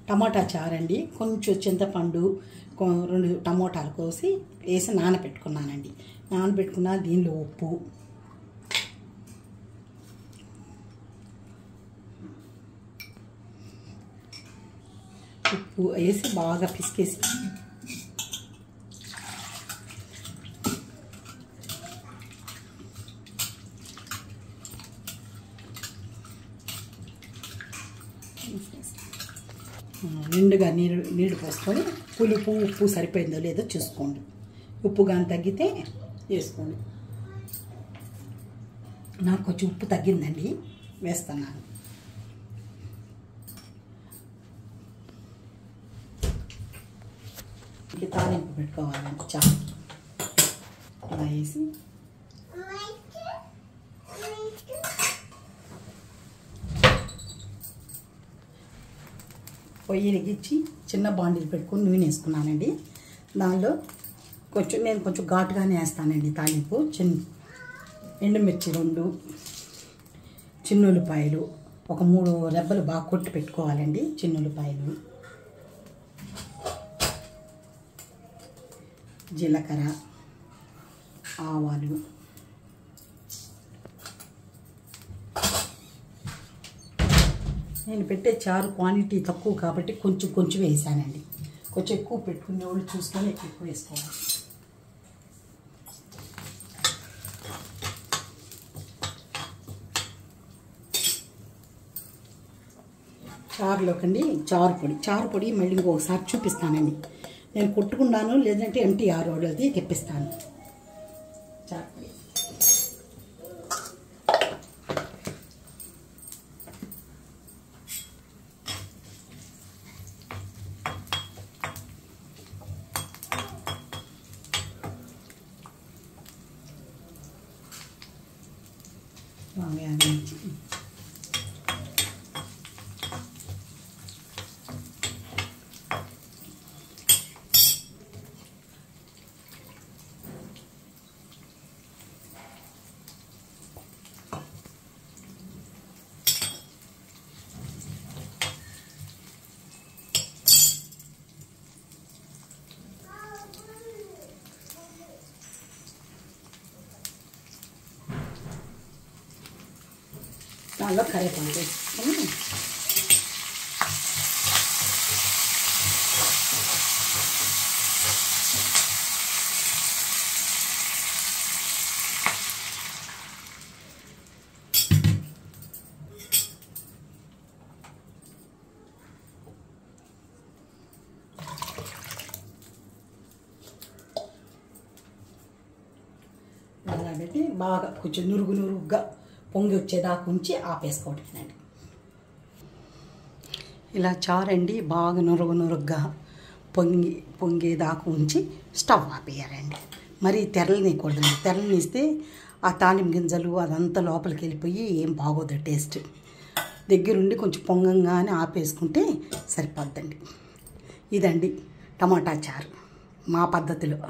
టమాటా చారండి. కొంచెం చింతపండు, 2 టమోటాలు కోసి వేసి నానబెట్టుకున్నానండి. నానబెట్టుకున్న దీనిలో ఉప్పు, వేసి బాగా పిసికేసి నిండుగా నీళ్ళు పోసుకొని పులుపు ఉప్పు సరిపోయిందో లేదో చూసుకోండి. ఉప్పు కానీ తగ్గితే వేసుకోండి. నాకు కొంచెం ఉప్పు తగ్గిందండి, వేస్తున్నాను. తాలింపు పెట్టుకోవాలండి. చాలా ఇలా వేసి పొయ్యి వెలిగించి చిన్న బాండీలు పెట్టుకొని నూనె వేసుకున్నానండి. దానిలో నేను కొంచెం ఘాటుగానే వేస్తానండి తాలింపు. ఎండుమిర్చి 2, చిన్నుల్లిపాయలు ఒక 3 రెబ్బలు బాగా కొట్టి పెట్టుకోవాలండి. చిన్నుల్లిపాయలు, జీలకర్ర, ఆవాలు, నేను పెట్టే చారు క్వాంటిటీ తక్కువ కాబట్టి కొంచెం వేసానండి. కొంచెం ఎక్కువ పెట్టుకునే వాళ్ళు చూసుకొని ఎక్కువ వేసుకోవాలి. చారులోకండి చారు పొడి మళ్ళీ ఇంకొకసారి చూపిస్తానండి. నేను కొట్టుకున్నాను, లేదంటే MTR వాళ్ళది తెప్పిస్తాను. చారు పొడి దానిలో కరివేపాకు వేసుకొని అలా పెట్టి బాగా కొంచెం నురుగుగా పొంగి వచ్చేదాకా ఉంచి ఆపేసుకోవటమేనండి. ఇలా చారండి బాగా నురుగుగా పొంగేదాకా ఉంచి స్టవ్ ఆపేయాలండి. మరి తెరలనీయకూడదండి. తెరలనిస్తే ఆ తాలింపు గింజలు అదంతా లోపలికి వెళ్ళిపోయి ఏం బాగోదు టేస్ట్. దగ్గరుండి కొంచెం పొంగంగానే ఆపేసుకుంటే సరిపోద్దండి. ఇదండి టమాటా చారు మా పద్ధతిలో.